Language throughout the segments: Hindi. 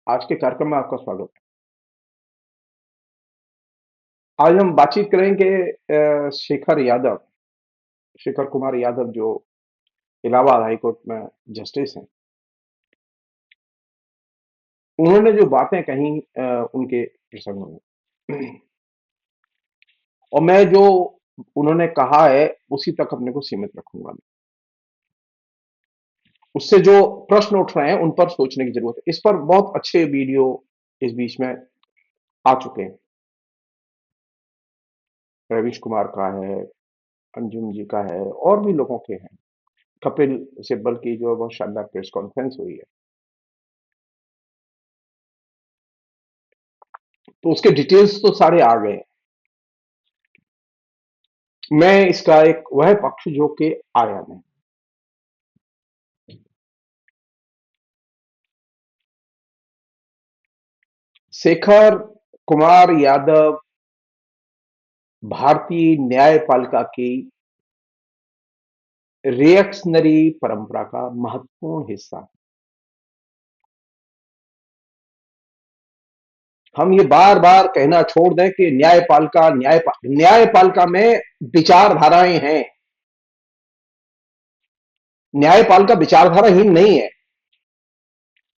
आज के कार्यक्रम में आपका स्वागत है। आज हम बातचीत करेंगे शेखर कुमार यादव जो इलाहाबाद हाई कोर्ट में जस्टिस हैं। उन्होंने जो बातें कही उनके प्रसंग में, और मैं जो उन्होंने कहा है उसी तक अपने को सीमित रखूंगा मैं। उससे जो प्रश्न उठ रहे हैं उन पर सोचने की जरूरत है। इस पर बहुत अच्छे वीडियो इस बीच में आ चुके हैं। रवीश कुमार का है, अंजुम जी का है, और भी लोगों के हैं। कपिल सिब्बल की जो बहुत शानदार प्रेस कॉन्फ्रेंस हुई है, तो उसके डिटेल्स तो सारे आ गए। मैं इसका एक वह पक्ष जो कि आया नहीं। शेखर कुमार यादव भारतीय न्यायपालिका की रिएक्शनरी परंपरा का महत्वपूर्ण हिस्सा है। हम ये बार बार कहना छोड़ दें कि न्यायपालिका में विचारधाराएं हैं। न्यायपालिका विचारधाराहीन नहीं है,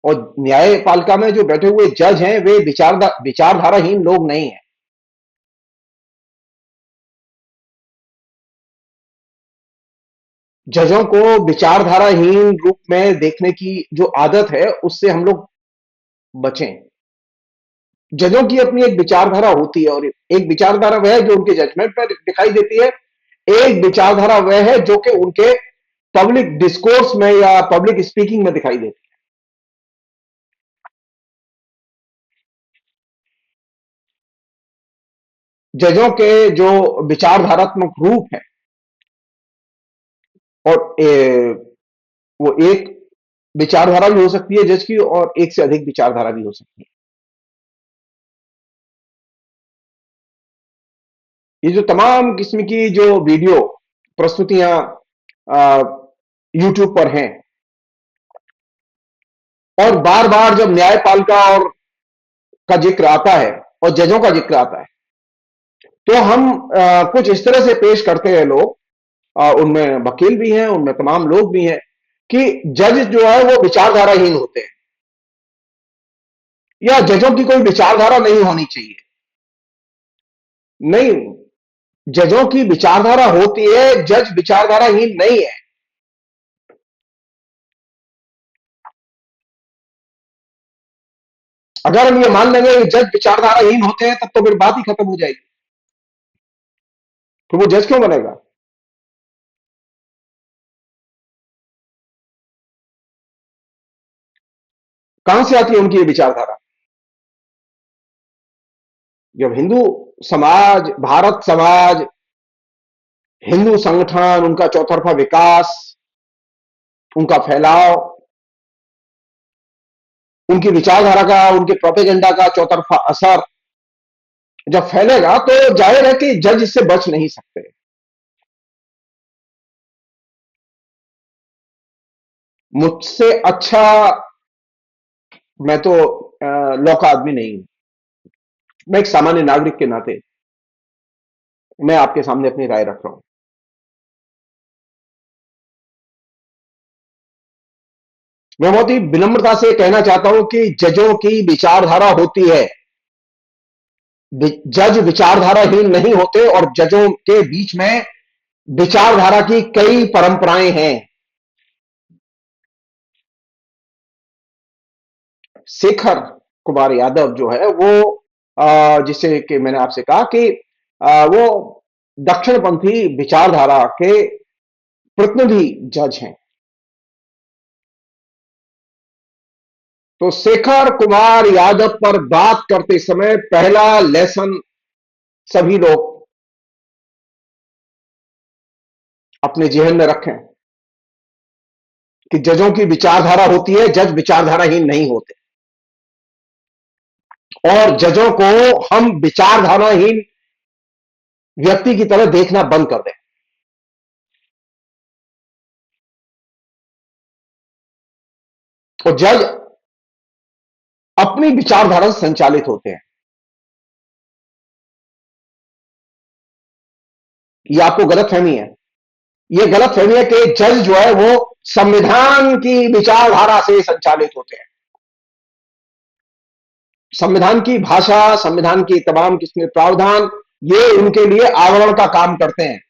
और न्यायपालिका में जो बैठे हुए जज हैं वे विचारधाराहीन लोग नहीं है। जजों को विचारधाराहीन रूप में देखने की जो आदत है उससे हम लोग बचें। जजों की अपनी एक विचारधारा होती है, और एक विचारधारा वह है जो उनके जजमेंट में दिखाई देती है। एक विचारधारा वह है जो कि उनके पब्लिक डिस्कोर्स में या पब्लिक स्पीकिंग में दिखाई देती है। जजों के जो विचारधारात्मक रूप है, और वो एक विचारधारा भी हो सकती है जज की, और एक से अधिक विचारधारा भी हो सकती है। ये जो तमाम किस्म की जो वीडियो प्रस्तुतियां यूट्यूब पर हैं, और बार बार जब न्यायपालिका और का जिक्र आता है और जजों का जिक्र आता है, तो हम कुछ इस तरह से पेश करते हैं लोग, उनमें वकील भी हैं, उनमें तमाम लोग भी हैं, कि जज जो है वो विचारधाराहीन होते हैं, या जजों की कोई विचारधारा नहीं होनी चाहिए। नहीं, जजों की विचारधारा होती है, जज विचारधाराहीन नहीं है। अगर हम ये मान लेंगे कि जज विचारधाराहीन होते हैं, तब तो फिर बात ही खत्म हो जाएगी। तो वो जज क्यों बनेगा? कहां से आती है उनकी ये विचारधारा? जब हिंदू समाज, भारत समाज, हिंदू संगठन, उनका चौतरफा विकास, उनका फैलाव, उनकी विचारधारा का, उनके प्रोपेगेंडा का चौतरफा असर जब फैलेगा, तो जाहिर है कि जज इससे बच नहीं सकते। मुझसे अच्छा मैं तो लॉ का आदमी नहीं हूं। मैं एक सामान्य नागरिक के नाते मैं आपके सामने अपनी राय रख रहा हूं। मैं बहुत ही विनम्रता से कहना चाहता हूं कि जजों की विचारधारा होती है। जज विचारधाराहीन नहीं होते, और जजों के बीच में विचारधारा की कई परंपराएं हैं। शेखर कुमार यादव जो है वो, जिसे कि मैंने आपसे कहा कि वो दक्षिणपंथी विचारधारा के प्रतिनिधि जज हैं। तो शेखर कुमार यादव पर बात करते समय पहला लेसन सभी लोग अपने जेहन में रखें कि जजों की विचारधारा होती है, जज विचारधाराहीन नहीं होते, और जजों को हम विचारधाराहीन व्यक्ति की तरह देखना बंद कर दें। और जज अपनी विचारधारा से संचालित होते हैं। ये आपको गलतफहमी है। ये गलतफहमी है कि जज जो है वो संविधान की विचारधारा से संचालित होते हैं। संविधान की भाषा, संविधान की तमाम किस्म के प्रावधान, ये उनके लिए आवरण का काम करते हैं।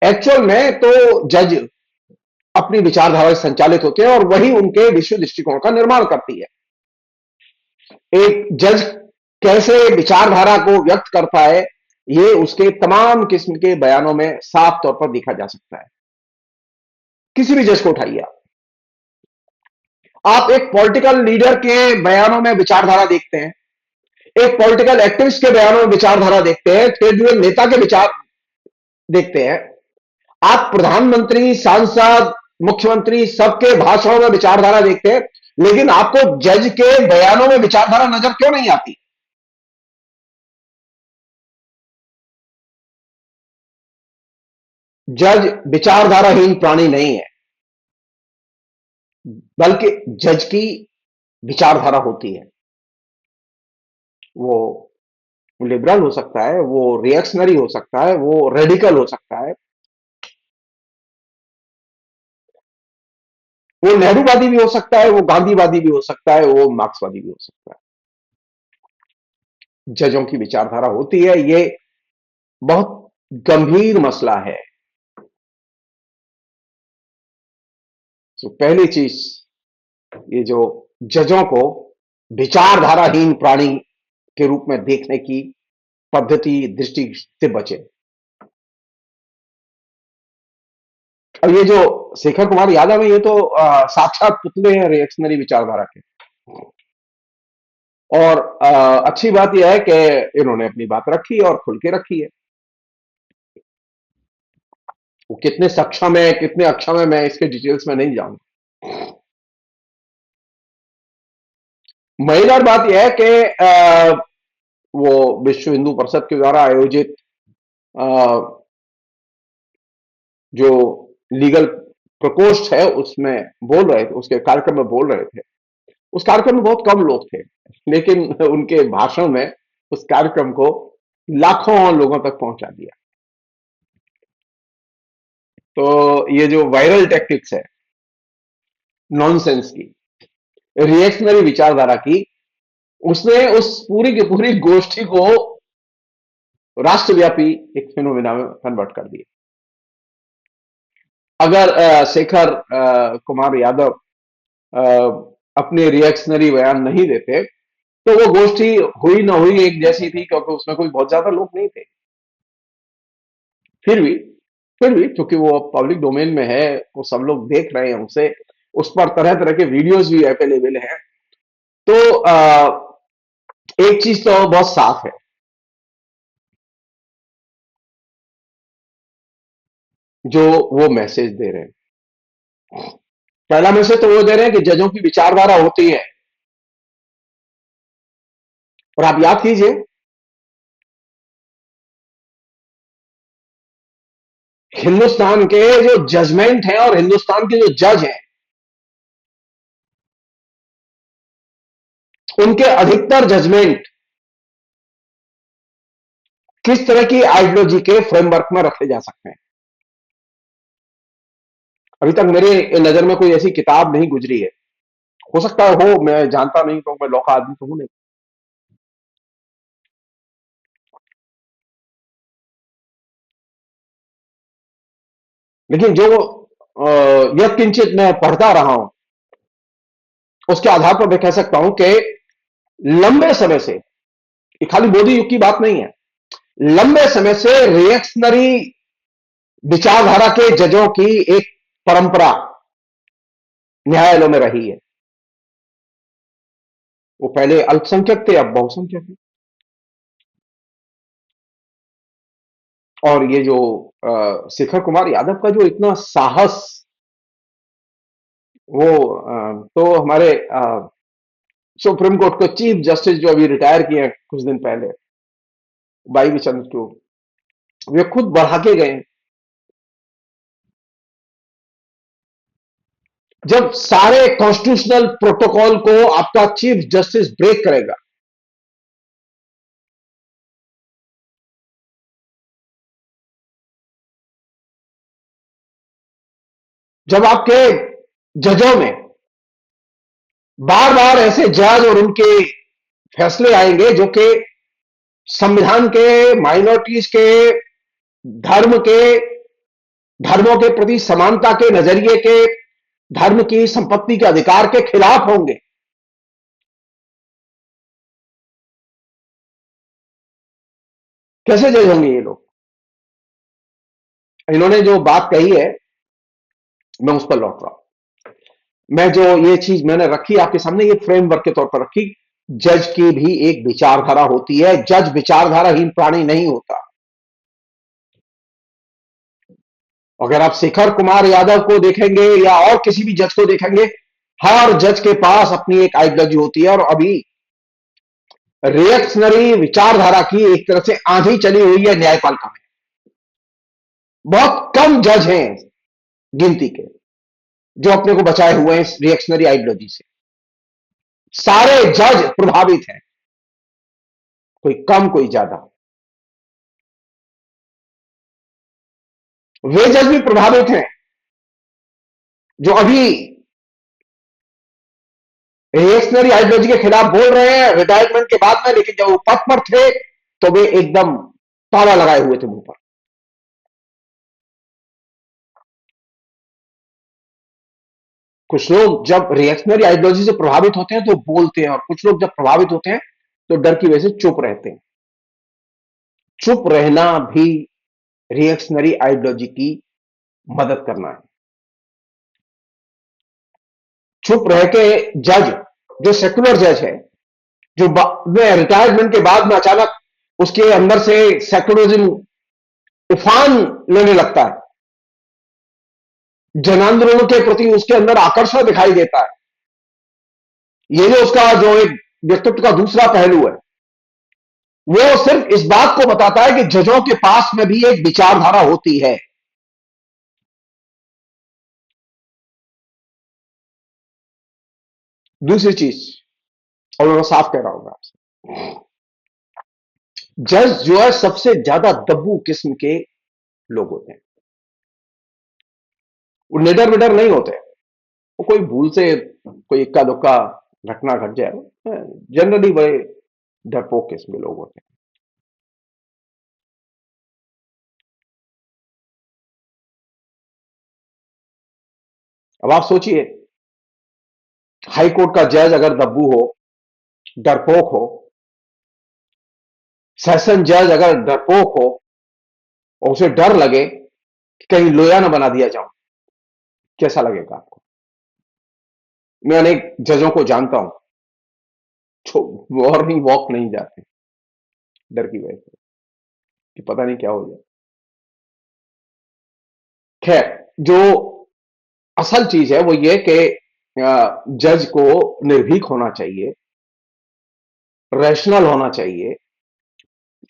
एक्चुअल में तो जज अपनी विचारधारा से संचालित होते हैं और वही उनके विश्व दृष्टिकोण का निर्माण करती है। एक जज कैसे विचारधारा को व्यक्त करता है, ये उसके तमाम किस्म के बयानों में साफ तौर पर देखा जा सकता है। किसी भी जज को उठाइए आप एक पॉलिटिकल लीडर के बयानों में विचारधारा देखते हैं, एक पॉलिटिकल एक्टिविस्ट के बयानों में विचारधारा देखते हैं, ट्रेड यूनियन नेता के विचार देखते हैं, आप प्रधानमंत्री, सांसद, मुख्यमंत्री सबके भाषणों में विचारधारा देखते हैं, लेकिन आपको जज के बयानों में विचारधारा नजर क्यों नहीं आती? जज विचारधाराहीन प्राणी नहीं है, बल्कि जज की विचारधारा होती है। वो लिबरल हो सकता है, वो रिएक्शनरी हो सकता है, वो रेडिकल हो सकता है, वो नेहरूवादी भी हो सकता है, वो गांधीवादी भी हो सकता है, वो मार्क्सवादी भी हो सकता है। जजों की विचारधारा होती है। ये बहुत गंभीर मसला है। तो पहली चीज, ये जो जजों को विचारधाराहीन प्राणी के रूप में देखने की पद्धति, दृष्टि से बचे। अब ये जो शेखर कुमार यादव है, ये तो साक्षात पुतले हैं रिएक्शनरी विचारधारा के। और अच्छी बात यह है कि इन्होंने अपनी बात रखी और खुल के रखी है। वो कितने सक्षम है, कितने अक्षम है, मैं इसके डिटेल्स में नहीं जाऊंगा। मजेदार बात यह है कि वो विश्व हिंदू परिषद के द्वारा आयोजित अ, जो लीगल प्रकोष्ठ है उसमें बोल रहे थे, उसके कार्यक्रम में बोल रहे थे। उस कार्यक्रम में बहुत कम लोग थे, लेकिन उनके भाषण में उस कार्यक्रम को लाखों लोगों तक पहुंचा दिया। तो ये जो वायरल टैक्टिक्स है नॉनसेंस की, रिएक्शनरी विचारधारा की, उसने उस पूरी की पूरी गोष्ठी को राष्ट्रव्यापी एक फिनोमिना में कन्वर्ट कर दिया। अगर शेखर कुमार यादव अ, अपने रिएक्शनरी बयान नहीं देते तो वो गोष्ठी हुई ना हुई एक जैसी थी, क्योंकि उसमें कोई बहुत ज्यादा लोग नहीं थे। फिर भी फिर भी क्योंकि वो पब्लिक डोमेन में है, वो सब लोग देख रहे हैं उसे, उस पर तरह तरह के वीडियोस भी अवेलेबल हैं। तो एक चीज तो बहुत साफ है, जो वो मैसेज दे रहे हैं। पहला मैसेज तो वो दे रहे हैं कि जजों की विचारधारा होती है। और आप याद कीजिए, हिंदुस्तान के जो जजमेंट हैं और हिंदुस्तान के जो जज हैं, उनके अधिकतर जजमेंट किस तरह की आइडियोलॉजी के फ्रेमवर्क में रखे जा सकते हैं। अभी तक मेरे नजर में कोई ऐसी किताब नहीं गुजरी है, हो सकता है हो, मैं जानता नहीं, तो मैं लौका आदमी तो हूं नहीं। लेकिन जो यत्किंचित मैं पढ़ता रहा हूं, उसके आधार पर मैं कह सकता हूं कि लंबे समय से, ये खाली मोदी युग की बात नहीं है, लंबे समय से रिएक्शनरी विचारधारा के जजों की एक परंपरा न्यायालयों में रही है। वो पहले अल्पसंख्यक थे, अब बहुसंख्यक हैं। और ये जो शेखर कुमार यादव का जो इतना साहस, वो तो हमारे सुप्रीम कोर्ट के चीफ जस्टिस जो अभी रिटायर किए हैं कुछ दिन पहले, वाई बी चंद्रचूड़, वे खुद बढ़ा के गए। जब सारे कॉन्स्टिट्यूशनल प्रोटोकॉल को आपका चीफ जस्टिस ब्रेक करेगा, जब आपके जजों में बार बार ऐसे जज और उनके फैसले आएंगे जो कि संविधान के, माइनॉरिटीज के, धर्म के, धर्मों के प्रति समानता के नजरिए के, धर्म की संपत्ति के अधिकार के खिलाफ होंगे, कैसे जज होंगे ये लोग? इन्होंने जो बात कही है, मैं उस पर लौट रहा हूं। मैं जो ये चीज मैंने रखी आपके सामने, ये फ्रेमवर्क के तौर पर रखी। जज की भी एक विचारधारा होती है, जज विचारधाराहीन प्राणी नहीं होता। अगर आप शेखर कुमार यादव को देखेंगे या और किसी भी जज को देखेंगे, हर जज के पास अपनी एक आइडियोलॉजी होती है। और अभी रिएक्शनरी विचारधारा की एक तरह से आंधी चली हुई है न्यायपालिका में। बहुत कम जज हैं, गिनती के, जो अपने को बचाए हुए हैं इस रिएक्शनरी आइडियोलॉजी से। सारे जज प्रभावित हैं, कोई कम कोई ज्यादा। वे जज भी प्रभावित हैं जो अभी रिएक्शनरी आइडियोलॉजी के खिलाफ बोल रहे हैं रिटायरमेंट के बाद में, लेकिन जब वो पद पर थे तो वे एकदम ताला लगाए हुए थे मुंह पर। कुछ लोग जब रिएक्शनरी आइडियोलॉजी से प्रभावित होते हैं तो बोलते हैं, और कुछ लोग जब प्रभावित होते हैं तो डर की वजह से चुप रहते हैं। चुप रहना भी रिएक्शनरी आइडियोलॉजी की मदद करना है। चुप रह के जज, जो सेक्युलर जज है, जो रिटायरमेंट के बाद में अचानक उसके अंदर से सेक्युलरिज्म उफान लेने लगता है, जनांदोलनों के प्रति उसके अंदर आकर्षण दिखाई देता है। ये जो उसका जो एक व्यक्तित्व का दूसरा पहलू है, वो सिर्फ इस बात को बताता है कि जजों के पास में भी एक विचारधारा होती है। दूसरी चीज, और मैं साफ कह रहा हूं आपसे, जज जो है सबसे ज्यादा दब्बू किस्म के लोग होते हैं। वो निडर विडर नहीं होते। वो कोई भूल से कोई इक्का दुक्का घटना घट जाए, जनरली बड़े डरपोक किस्म के लोग होते हैं। अब आप सोचिए, हाई कोर्ट का जज अगर दब्बू हो, डरपोक हो, सेशन जज अगर डरपोक हो और उसे डर लगे कि कहीं लोया ना बना दिया जाऊं, कैसा लगेगा आपको? मैं अनेक जजों को जानता हूं जो मॉर्निंग वॉक नहीं जाते डर की वजह से कि पता नहीं क्या हो जाए। खैर, जो असल चीज है वो ये कि जज को निर्भीक होना चाहिए, रैशनल होना चाहिए,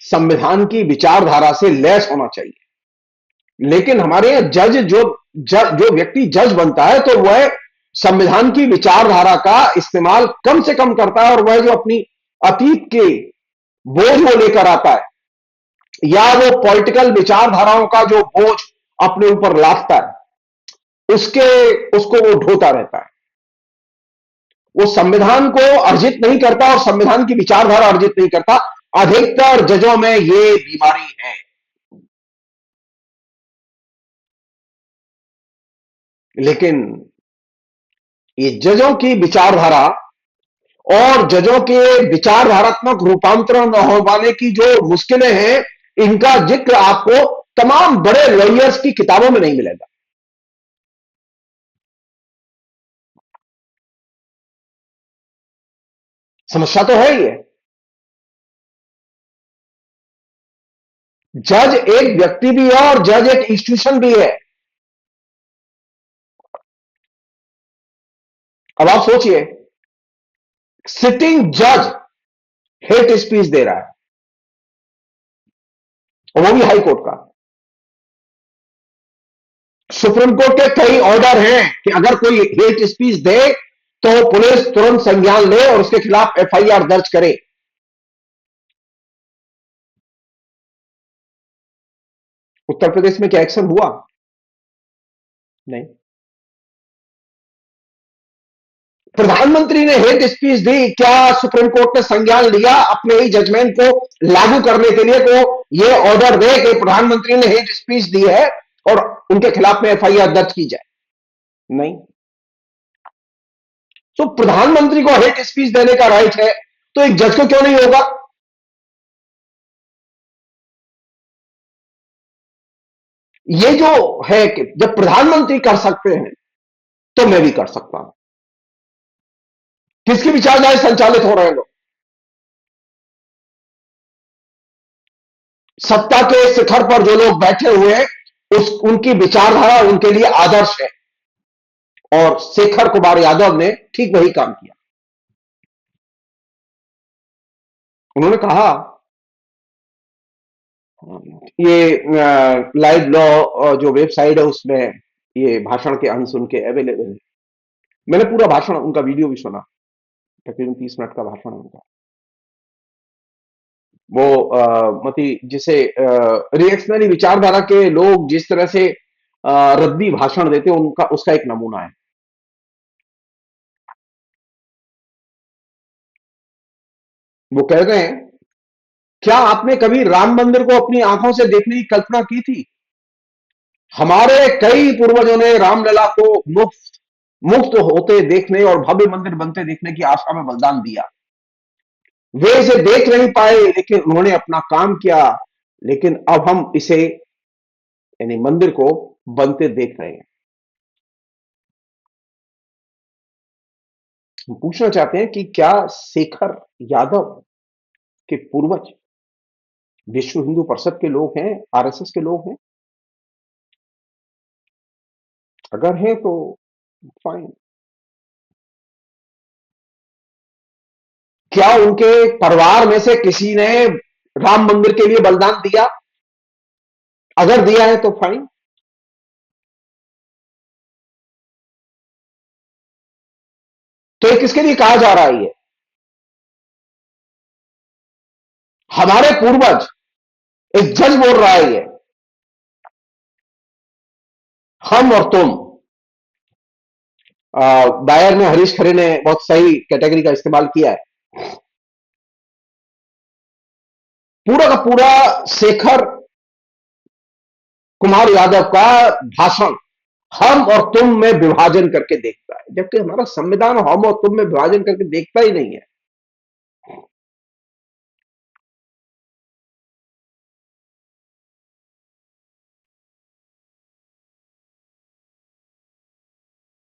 संविधान की विचारधारा से लैस होना चाहिए। लेकिन हमारे यहां जो व्यक्ति जज बनता है तो वह संविधान की विचारधारा का इस्तेमाल कम से कम करता है, और वह जो अपनी अतीत के बोझ वो लेकर आता है, या वो पॉलिटिकल विचारधाराओं का जो बोझ अपने ऊपर लादता है, उसके उसको वो ढोता रहता है। वो संविधान को अर्जित नहीं करता और संविधान की विचारधारा अर्जित नहीं करता। अधिकतर जजों में ये बीमारी है। लेकिन ये जजों की विचारधारा और जजों के विचारधारात्मक रूपांतरण न हो पाने की जो मुश्किलें हैं, इनका जिक्र आपको तमाम बड़े लॉयर्स की किताबों में नहीं मिलेगा। समस्या तो है ही है। जज एक व्यक्ति भी है और जज एक इंस्टीट्यूशन भी है। अब आप सोचिए, सिटिंग जज हेट स्पीच दे रहा है, और वो भी हाई कोर्ट का। सुप्रीम कोर्ट के कई ऑर्डर हैं कि अगर कोई हेट स्पीच दे तो पुलिस तुरंत संज्ञान ले और उसके खिलाफ एफआईआर दर्ज करे। उत्तर प्रदेश में क्या एक्शन हुआ? नहीं। प्रधानमंत्री ने हेट स्पीच दी, क्या सुप्रीम कोर्ट ने संज्ञान लिया अपने ही जजमेंट को लागू करने के लिए को ये ऑर्डर दे कि प्रधानमंत्री ने हेट स्पीच दी है और उनके खिलाफ में एफआईआर दर्ज की जाए? नहीं। तो प्रधानमंत्री को हेट स्पीच देने का राइट है, तो एक जज को क्यों नहीं होगा? ये जो है कि जब प्रधानमंत्री कर सकते हैं तो मैं भी कर सकता हूं। किसकी विचारधारा संचालित हो रहे हैं लोग? सत्ता के शिखर पर जो लोग बैठे हुए हैं उस उनकी विचारधारा उनके लिए आदर्श है, और शेखर कुमार यादव ने ठीक वही काम किया। उन्होंने कहा, ये लाइव लॉ जो वेबसाइट है उसमें ये भाषण के अंश उनके अवेलेबल है। मैंने पूरा भाषण उनका वीडियो भी सुना, तकरीबन 30 मिनट का भाषण है उनका। वो मती जिसे रिएक्शनरी विचारधारा के लोग जिस तरह से रद्दी भाषण देते हैं, उनका उसका एक नमूना है। वो कह रहे हैं, क्या आपने कभी राम मंदिर को अपनी आंखों से देखने की कल्पना की थी? हमारे कई पूर्वजों ने रामलला को मुफ्त मुक्त होते देखने और भव्य मंदिर बनते देखने की आशा में बलिदान दिया। वे इसे देख नहीं पाए, लेकिन उन्होंने अपना काम किया। लेकिन अब हम इसे, यानी मंदिर को, बनते देख रहे हैं। हम पूछना चाहते हैं कि क्या शेखर यादव के पूर्वज विश्व हिंदू परिषद के लोग हैं, आरएसएस के लोग हैं? अगर हैं तो फाइन। क्या उनके परिवार में से किसी ने राम मंदिर के लिए बलिदान दिया? अगर दिया है तो फाइन। तो ये किसके लिए कहा जा रहा है? ये हमारे पूर्वज, एक जज बोल रहा है ये, हम और तुम। दायर में हरीश खरे ने बहुत सही कैटेगरी का इस्तेमाल किया है। पूरा का पूरा शेखर कुमार यादव का भाषण हम और तुम में विभाजन करके देखता है, जबकि हमारा संविधान हम और तुम में विभाजन करके देखता ही नहीं है।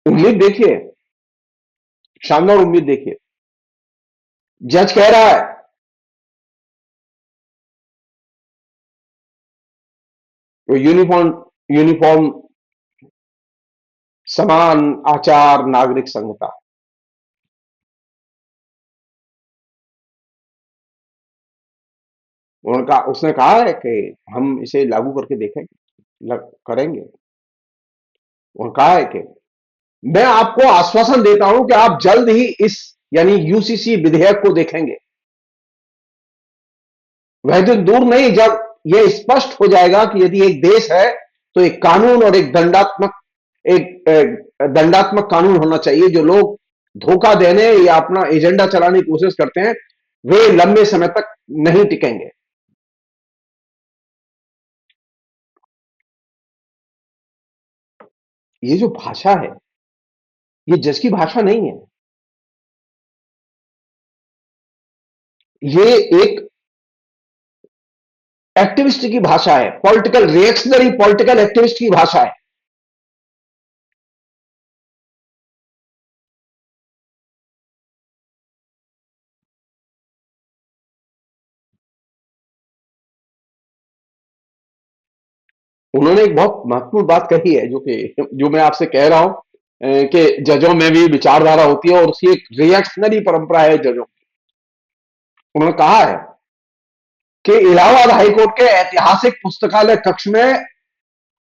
उम्मीद देखिए, शानदार उम्मीद देखिए। जज कह रहा है, यूनिफॉर्म यूनिफॉर्म समान आचार नागरिक संहिता। उनका उसने कहा है कि हम इसे लागू करके देखेंगे, करेंगे। उन्होंने कहा है कि मैं आपको आश्वासन देता हूं कि आप जल्द ही इस, यानी यूसीसी विधेयक को देखेंगे। वह दिन दूर नहीं जब यह स्पष्ट हो जाएगा कि यदि एक देश है तो एक कानून और एक दंडात्मक कानून होना चाहिए। जो लोग धोखा देने या अपना एजेंडा चलाने की कोशिश करते हैं वे लंबे समय तक नहीं टिकेंगे। ये जो भाषा है, ये जज की भाषा नहीं है। ये एक एक्टिविस्ट की भाषा है, पॉलिटिकल रिएक्शनरी पॉलिटिकल एक्टिविस्ट की भाषा है। उन्होंने एक बहुत महत्वपूर्ण बात कही है, जो मैं आपसे कह रहा हूं, कि जजों में भी विचारधारा होती है और उसकी एक रिएक्शनरी परंपरा है जजों। उन्होंने कहा है कि इलाहाबाद हाईकोर्ट के ऐतिहासिक पुस्तकालय कक्ष में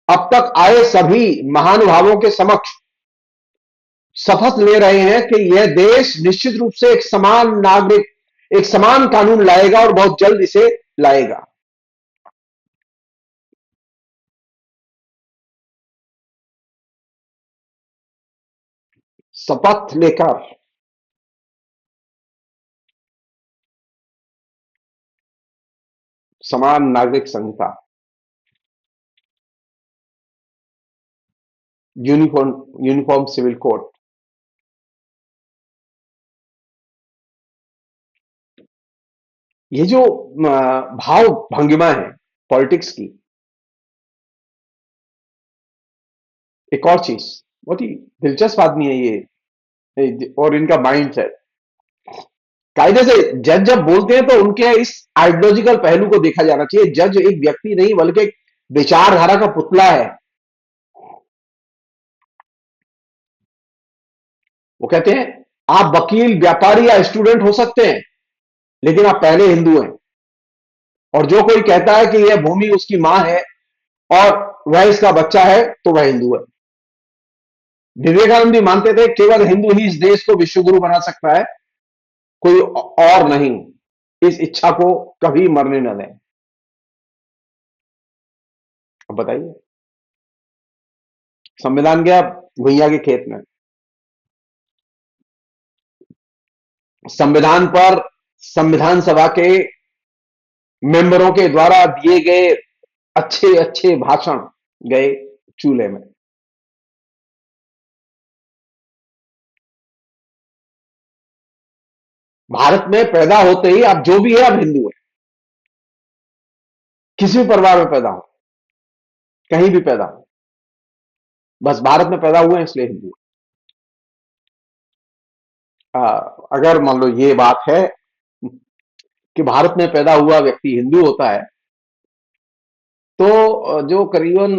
अब तक आए सभी महानुभावों के समक्ष शपथ ले रहे हैं कि यह देश निश्चित रूप से एक समान नागरिक, एक समान कानून लाएगा और बहुत जल्द इसे लाएगा। शपथ लेकर समान नागरिक संहिता, यूनिफॉर्म यूनिफॉर्म सिविल कोड, ये जो भाव भंगिमा है पॉलिटिक्स की। एक और चीज, बहुत ही दिलचस्प आदमी है ये, और इनका माइंड सेट, कायदे से जज जब बोलते हैं तो उनके इस आइडियोलॉजिकल पहलू को देखा जाना चाहिए। जज एक व्यक्ति नहीं बल्कि एक विचारधारा का पुतला है। वो कहते हैं आप वकील, व्यापारी या स्टूडेंट हो सकते हैं, लेकिन आप पहले हिंदू हैं। और जो कोई कहता है कि यह भूमि उसकी मां है और वह इसका बच्चा है, तो वह हिंदू है। विवेकानंद भी मानते थे केवल हिंदू ही इस देश को विश्व गुरु बना सकता है, कोई और नहीं। इस इच्छा को कभी मरने न दें। अब बताइए, संविधान गया भैया के खेत में। संविधान पर संविधान सभा के मेंबरों के द्वारा दिए गए अच्छे अच्छे भाषण गए चूल्हे में। भारत में पैदा होते ही आप जो भी है आप हिंदू है, किसी भी परिवार में पैदा हो, कहीं भी पैदा हो, बस भारत में पैदा हुए हैं इसलिए हिंदू है। अगर मान लो ये बात है कि भारत में पैदा हुआ व्यक्ति हिंदू होता है, तो जो करीबन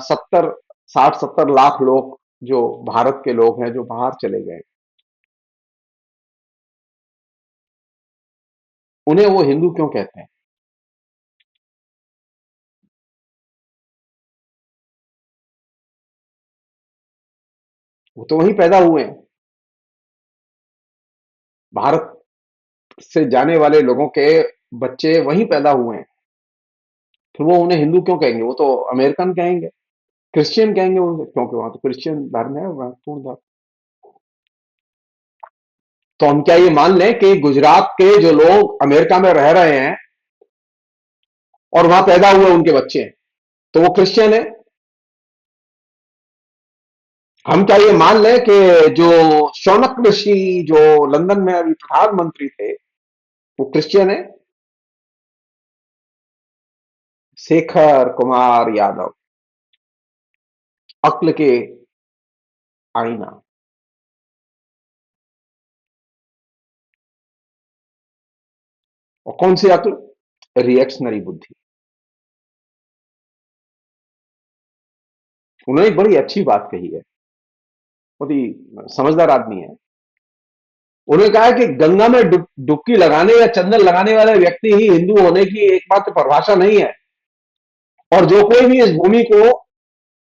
60-70 लाख लोग जो भारत के लोग हैं जो बाहर चले गए, उन्हें वो हिंदू क्यों कहते हैं? वो तो वहीं पैदा हुए हैं। भारत से जाने वाले लोगों के बच्चे वहीं पैदा हुए हैं, फिर वो उन्हें हिंदू क्यों कहेंगे? वो तो अमेरिकन कहेंगे, क्रिश्चियन कहेंगे उन्हें, क्योंकि वहां तो क्रिश्चियन धर्म है, महत्वपूर्ण धर्म। तो हम क्या ये मान लें कि गुजरात के जो लोग अमेरिका में रह रहे हैं और वहां पैदा हुए उनके बच्चे हैं, तो वो क्रिश्चियन है? हम क्या ये मान लें कि जो शौनक ऋषि जो लंदन में अभी प्रधानमंत्री थे, वो क्रिश्चियन है? शेखर कुमार यादव, अक्ल के आईना। और कौन सी अक्ल? रिएक्शनरी बुद्धि। उन्होंने एक बड़ी अच्छी बात कही है, बहुत ही समझदार आदमी है। उन्होंने कहा है कि गंगा में डुबकी लगाने या चंदन लगाने वाले व्यक्ति ही हिंदू होने की एकमात्र परिभाषा नहीं है। और जो कोई भी इस भूमि को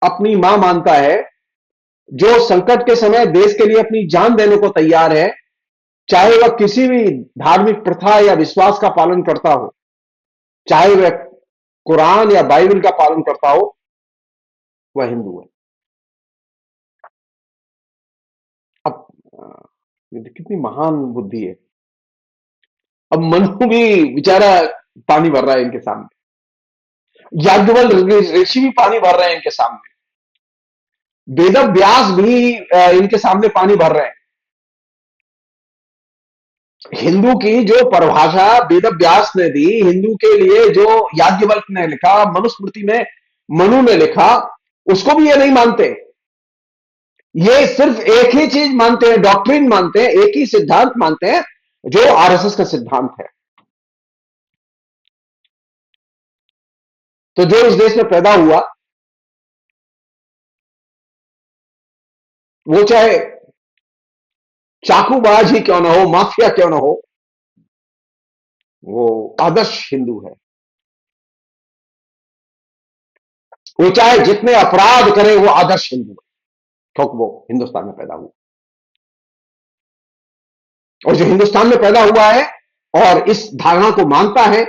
अपनी मां मानता है, जो संकट के समय देश के लिए अपनी जान देने को तैयार है, चाहे वह किसी भी धार्मिक प्रथा या विश्वास का पालन करता हो, चाहे वह कुरान या बाइबल का पालन करता हो, वह हिंदू है। अब ये कितनी महान बुद्धि है। अब मनु भी बेचारा पानी भर रहा है इनके सामने, याज्ञवल्क्य ऋषि भी पानी भर रहे हैं इनके सामने, वेद व्यास भी इनके सामने पानी भर रहे हैं। हिंदू की जो परिभाषा वेद व्यास ने दी, हिंदू के लिए जो याज्ञवल्क्य ने लिखा, मनुस्मृति में मनु ने लिखा, उसको भी ये नहीं मानते। ये सिर्फ एक ही चीज मानते हैं, डॉक्ट्रिन मानते हैं, एक ही सिद्धांत मानते हैं, जो आरएसएस का सिद्धांत है। तो जो इस देश में पैदा हुआ, वो चाहे चाकूबाज ही क्यों ना हो, माफिया क्यों ना हो, वो आदर्श हिंदू है। वो चाहे जितने अपराध करे, वो आदर्श हिंदू है, क्योंकि वो हिंदुस्तान में पैदा हुआ, और जो हिंदुस्तान में पैदा हुआ है और इस धारणा को मानता है,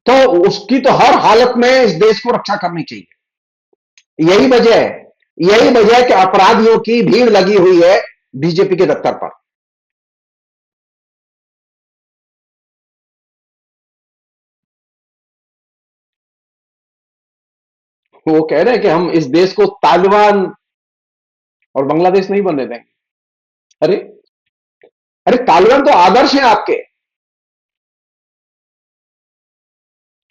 तो उसकी तो हर हालत में इस देश को रक्षा करनी चाहिए। यही वजह है, यही वजह है कि अपराधियों की भीड़ लगी हुई है बीजेपी के दफ्तर पर। वो कह रहे हैं कि हम इस देश को तालिबान और बांग्लादेश नहीं बनने देंगे। अरे, अरे तालिबान तो आदर्श है आपके,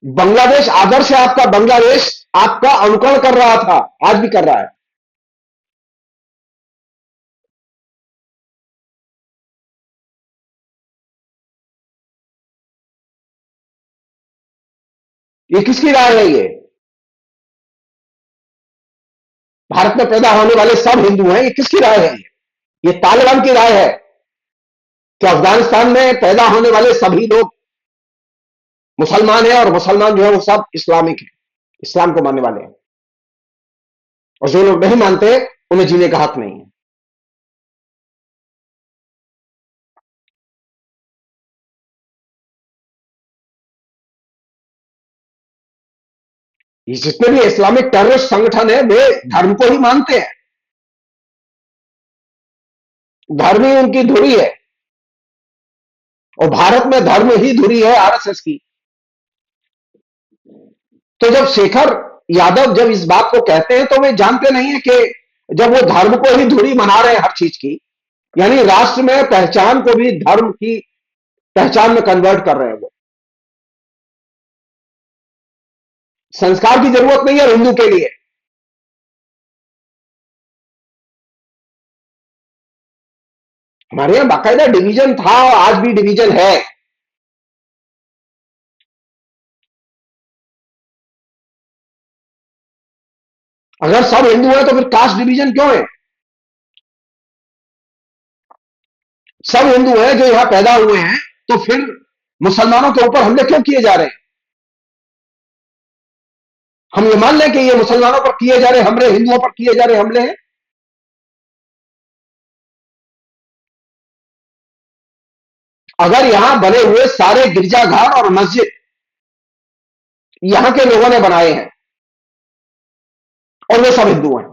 बांग्लादेश आदर्श है आपका, बांग्लादेश आपका अनुकरण कर रहा था, आज भी कर रहा है। ये किसकी राय है? ये भारत में पैदा होने वाले सब हिंदू हैं, ये किसकी राय है? ये तालिबान की राय है कि अफगानिस्तान में पैदा होने वाले सभी लोग मुसलमान हैं, और मुसलमान जो है वो सब इस्लामिक है, इस्लाम को मानने वाले हैं, और जो लोग नहीं मानते उन्हें जीने का हक नहीं है। ये जितने भी इस्लामिक टेररिस्ट संगठन है, वे धर्म को ही मानते हैं, धर्म ही उनकी धुरी है, और भारत में धर्म ही धुरी है आरएसएस की। तो जब शेखर यादव जब इस बात को कहते हैं, तो वे जानते नहीं है कि जब वो धर्म को ही धुरी बना रहे हैं हर चीज की, यानी राष्ट्र में पहचान को भी धर्म की पहचान में कन्वर्ट कर रहे हैं वो। संस्कार की जरूरत नहीं है हिंदू के लिए। हमारे यहां बाकायदा डिवीजन था, आज भी डिवीजन है। अगर सब हिंदू है तो फिर कास्ट डिवीजन क्यों है? सब हिंदू हैं जो यहां पैदा हुए हैं, तो फिर मुसलमानों के ऊपर हमले क्यों किए जा रहे हैं? हम ये मान लें कि ये मुसलमानों पर किए जा रहे हमले हिंदुओं पर किए जा रहे हमले हैं। अगर यहां बने हुए सारे गिरजाघर और मस्जिद यहां के लोगों ने बनाए हैं, और वे सब हिंदू हैं,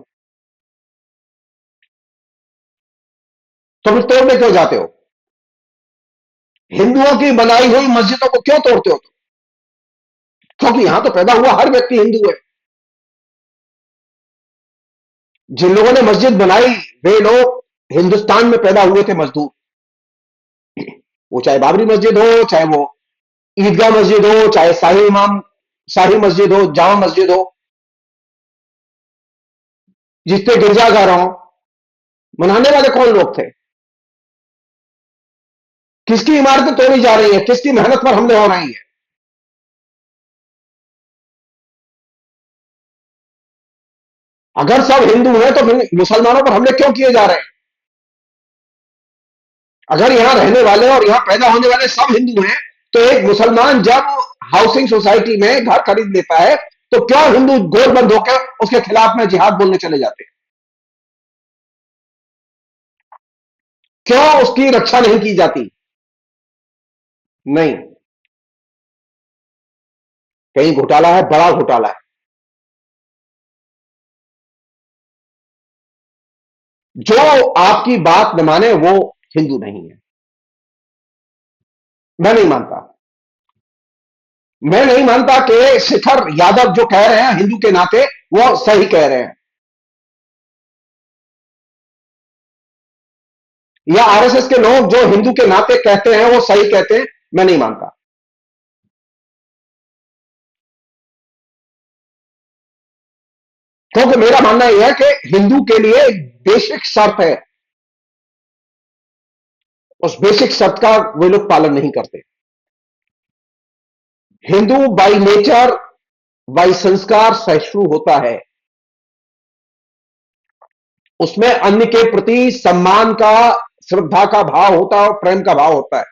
तो फिर तोड़ने क्यों जाते हो? हिंदुओं की बनाई हुई मस्जिदों को क्यों तोड़ते हो? क्योंकि यहां तो पैदा हुआ हर व्यक्ति हिंदू है। जिन लोगों ने मस्जिद बनाई, वे लोग हिंदुस्तान में पैदा हुए थे मजदूर। वो चाहे बाबरी मस्जिद हो, चाहे वो ईदगाह मस्जिद हो, चाहे शाही मस्जिद हो, जामा मस्जिद हो, जिसपे गिरजाघर हो, बनाने वाले कौन लोग थे? किसकी इमारतें तोड़ी जा रही है? किसकी मेहनत पर हमले हो रही है? अगर सब हिंदू हैं, तो फिर मुसलमानों पर हमले क्यों किए जा रहे हैं? अगर यहां रहने वाले और यहां पैदा होने वाले सब हिंदू हैं, तो एक मुसलमान जब हाउसिंग सोसाइटी में घर खरीद लेता है, तो क्यों हिंदू गोरबंद होकर उसके खिलाफ में जिहाद बोलने चले जाते हैं? क्यों उसकी रक्षा नहीं की जाती? नहीं, कहीं घोटाला है, बड़ा घोटाला है। जो आपकी बात न माने वो हिंदू नहीं है। मैं नहीं मानता, मैं नहीं मानता कि शिखर यादव जो कह रहे हैं हिंदू के नाते, वो सही कह रहे हैं, या आरएसएस के लोग जो हिंदू के नाते कहते हैं वो सही कहते हैं। मैं नहीं मानता, क्योंकि मेरा मानना यह है कि हिंदू के लिए एक बेसिक शर्त है, उस बेसिक शर्त का वे लोग पालन नहीं करते। हिंदू बाई नेचर, बाई संस्कार सहिष्णु होता है, उसमें अन्य के प्रति सम्मान का, श्रद्धा का भाव होता है, और प्रेम का भाव होता है।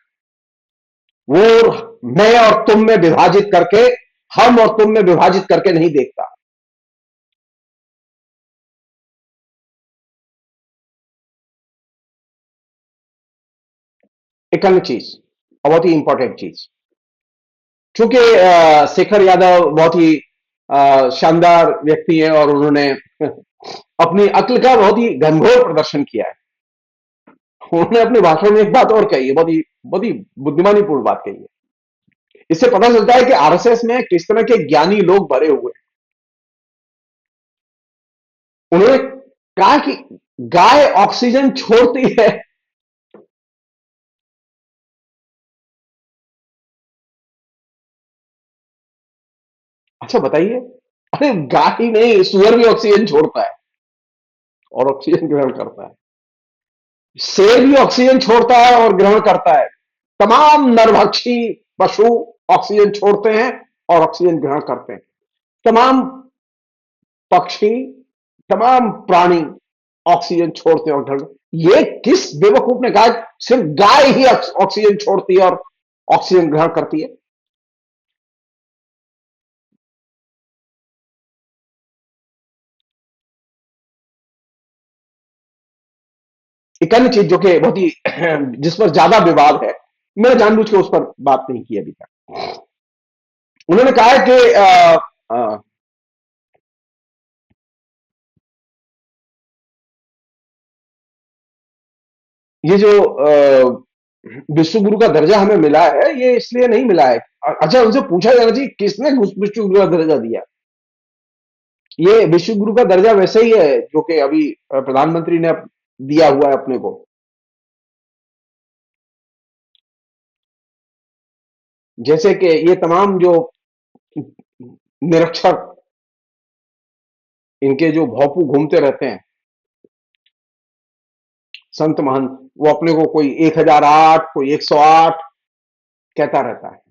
वो मैं और तुम में विभाजित करके, हम और तुम में विभाजित करके नहीं देखता। एक अन्य चीज, बहुत ही इंपॉर्टेंट चीज, चूंकि शेखर यादव बहुत ही शानदार व्यक्ति हैं और उन्होंने अपनी अक्ल का बहुत ही घनघोर प्रदर्शन किया है। उन्होंने अपने भाषण में एक बात और कही है, बहुत ही बुद्धिमानीपूर्ण बात कही है। इससे पता चलता है कि आरएसएस में किस तरह के ज्ञानी लोग भरे हुए हैं। उन्होंने कहा कि गाय ऑक्सीजन छोड़ती है। अच्छा बताइए, अरे गाय ही नहीं, सुअर भी ऑक्सीजन छोड़ता है और ऑक्सीजन ग्रहण करता है। शेर भी ऑक्सीजन छोड़ता है और ग्रहण करता है। तमाम नरभक्षी पशु ऑक्सीजन छोड़ते हैं और ऑक्सीजन ग्रहण करते हैं। तमाम पक्षी, तमाम प्राणी ऑक्सीजन छोड़ते हैं और ग्रहण। ये किस बेवकूफ ने कहा सिर्फ गाय ही ऑक्सीजन छोड़ती है और ऑक्सीजन ग्रहण करती है? एक अन्य चीज जो कि बहुत ही जिस पर ज्यादा विवाद है, मैंने जानबूझ के उस पर बात नहीं की अभी तक। उन्होंने कहा है कि ये जो विश्व गुरु का दर्जा हमें मिला है, ये इसलिए नहीं मिला है। अच्छा, उनसे पूछा जाना चाहिए किसने विश्व गुरु का दर्जा दिया। ये विश्व गुरु का दर्जा वैसे ही है जो कि अभी प्रधानमंत्री ने दिया हुआ है अपने को। जैसे कि ये तमाम जो निरक्षर, इनके जो भौपू घूमते रहते हैं, संत महंत, वो अपने को कोई 1008, कोई 108 कहता रहता है।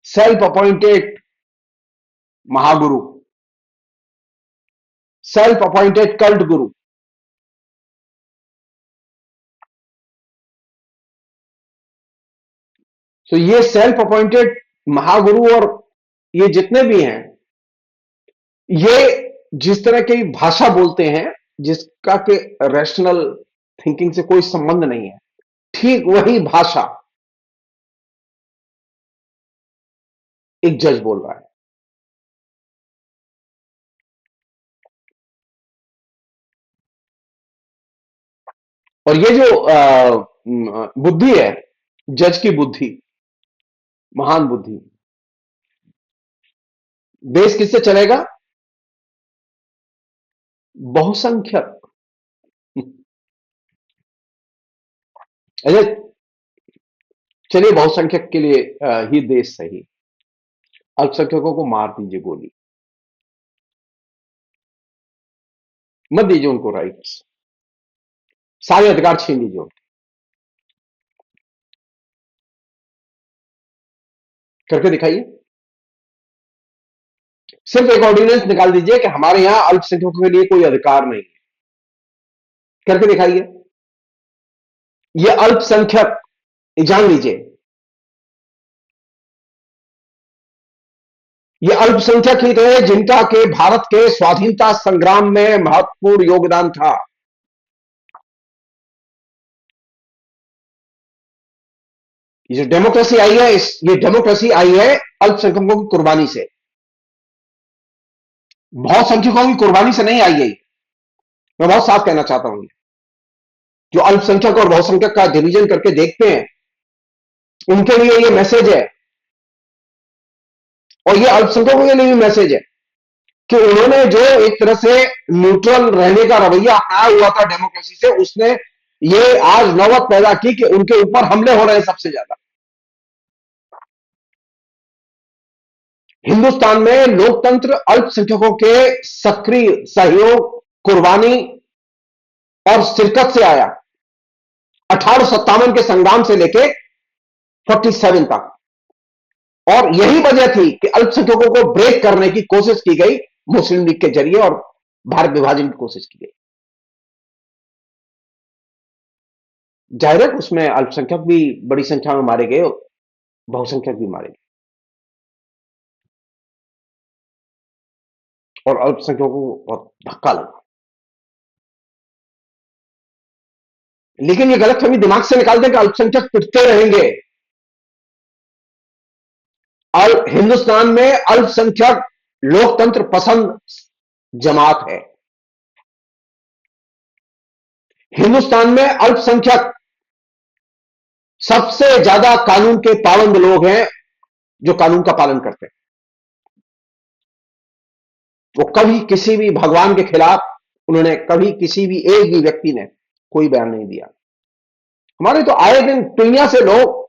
Self appointed Mahaguru, self appointed cult गुरु। तो ये सेल्फ अपॉइंटेड महागुरु और ये जितने भी हैं, ये जिस तरह की भाषा बोलते हैं, जिसका के रैशनल थिंकिंग से कोई संबंध नहीं है, ठीक वही भाषा एक जज बोल रहा है। और ये जो बुद्धि है, जज की बुद्धि, महान बुद्धि, देश किससे चलेगा? बहुसंख्यक। अच्छा, चलिए बहुसंख्यक के लिए ही देश सही, अल्पसंख्यकों को मार दीजिए गोली, मत दीजिए उनको राइट्स, सारे अधिकार छीन लीजिए उनके। करके दिखाइए, सिर्फ एक ऑर्डिनेंस निकाल दीजिए कि हमारे यहां अल्पसंख्यकों के लिए कोई अधिकार नहीं है। करके दिखाइए। ये अल्पसंख्यक, जान लीजिए, ये अल्पसंख्यक ही थे जिनका के भारत के स्वाधीनता संग्राम में महत्वपूर्ण योगदान था। ये जो डेमोक्रेसी आई है, ये डेमोक्रेसी आई है अल्पसंख्यकों की कुर्बानी से, बहुत संख्यकों की कुर्बानी से नहीं आई है। मैं बहुत साफ कहना चाहता हूं, जो अल्पसंख्यक और बहुसंख्यक का डिवीजन करके देखते हैं, उनके लिए ये मैसेज है, और ये अल्पसंख्यकों के लिए भी मैसेज है कि उन्होंने जो एक तरह से न्यूट्रल रहने का रवैया अपनाया हुआ था डेमोक्रेसी से, उसने ये आज नौबत पैदा की कि उनके ऊपर हमले हो रहे हैं सबसे ज्यादा। हिंदुस्तान में लोकतंत्र अल्पसंख्यकों के सक्रिय सहयोग, कुर्बानी और शिरकत से आया। 1857 के संग्राम से लेके 47 तक। और यही वजह थी कि अल्पसंख्यकों को ब्रेक करने की कोशिश की गई मुस्लिम लीग के जरिए, और भारत विभाजन की कोशिश की गई। जाहिर है उसमें अल्पसंख्यक भी बड़ी संख्या में मारे गए, बहुसंख्यक भी मारे गए, और अल्पसंख्यकों को बहुत धक्का लगा। लेकिन ये गलतफहमी दिमाग से निकाल दें कि अल्पसंख्यक पिटते रहेंगे। हिंदुस्तान में अल्पसंख्यक लोकतंत्र पसंद जमात है। हिंदुस्तान में अल्पसंख्यक सबसे ज्यादा कानून के पाबंद लोग हैं, जो कानून का पालन करते हैं। वो कभी किसी भी भगवान के खिलाफ, उन्होंने कभी किसी भी एक भी व्यक्ति ने कोई बयान नहीं दिया। हमारे तो आए दिन दुनिया से लोग,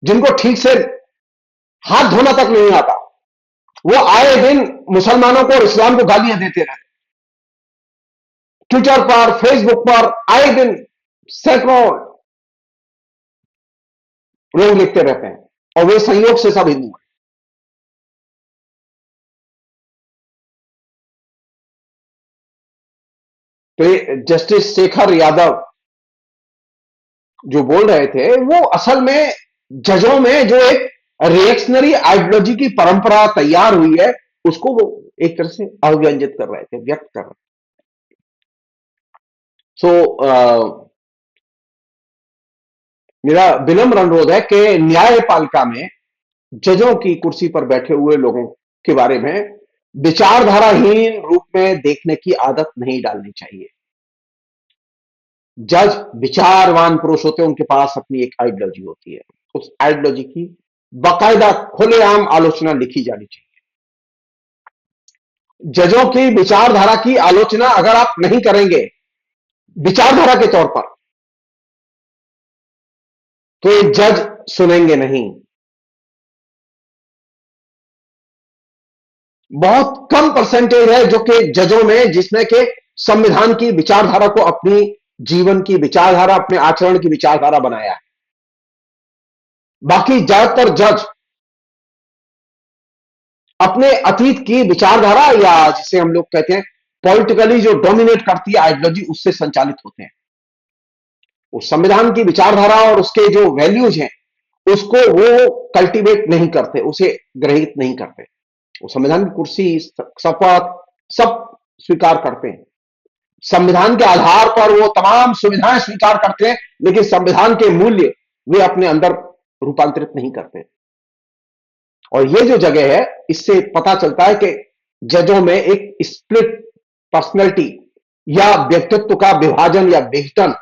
जिनको ठीक से हाथ धोना तक नहीं आता, वो आए दिन मुसलमानों को और इस्लाम को गालियां देते रहते। ट्विटर पर, फेसबुक पर आए दिन सैकड़ों लोग लिखते रहते हैं, और वे संयोग से सब हिंदू हैं। तो जस्टिस शेखर यादव जो बोल रहे थे, वो असल में जजों में जो एक रिएक्शनरी आइडियोलॉजी की परंपरा तैयार हुई है, उसको वो एक तरह से अव्यंजित कर रहे थे, व्यक्त कर रहे थे। मेरा विनम्र अनुरोध है कि न्यायपालिका में जजों की कुर्सी पर बैठे हुए लोगों के बारे में विचारधाराहीन रूप में देखने की आदत नहीं डालनी चाहिए। जज विचारवान पुरुष होते हैं, उनके पास अपनी एक आइडियोलॉजी होती है, उस आइडियोलॉजी की बाकायदा खुलेआम आलोचना लिखी जानी चाहिए। जजों की विचारधारा की आलोचना अगर आप नहीं करेंगे विचारधारा के तौर पर, तो ये जज सुनेंगे नहीं। बहुत कम परसेंटेज है जो कि जजों में जिसने के संविधान की विचारधारा को अपनी जीवन की विचारधारा, अपने आचरण की विचारधारा बनाया है। बाकी ज्यादातर जज अपने अतीत की विचारधारा, या जिसे हम लोग कहते हैं पॉलिटिकली जो डोमिनेट करती है आइडियोलॉजी, उससे संचालित होते हैं। उस संविधान की विचारधारा और उसके जो वैल्यूज हैं, उसको वो कल्टीवेट नहीं करते, उसे ग्रहित नहीं करते। वो संविधान की कुर्सी, शपथ सब स्वीकार करते हैं, संविधान के आधार पर वो तमाम सुविधाएं स्वीकार करते हैं, लेकिन संविधान के मूल्य वे अपने अंदर रूपांतरित नहीं करते। और ये जो जगह है, इससे पता चलता है कि जजों में एक स्प्लिट पर्सनैलिटी या व्यक्तित्व का विभाजन या विघटन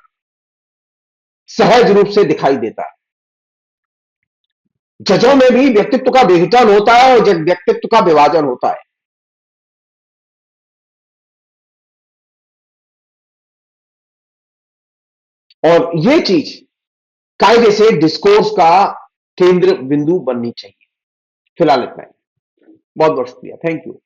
सहज रूप से दिखाई देता है। जजों में भी व्यक्तित्व का विघटन होता है और व्यक्तित्व का विभाजन होता है। और ये चीज कायदे से डिस्कोर्स का केंद्र बिंदु बननी चाहिए। फिलहाल इतना ही। बहुत बहुत शुक्रिया। Thank you.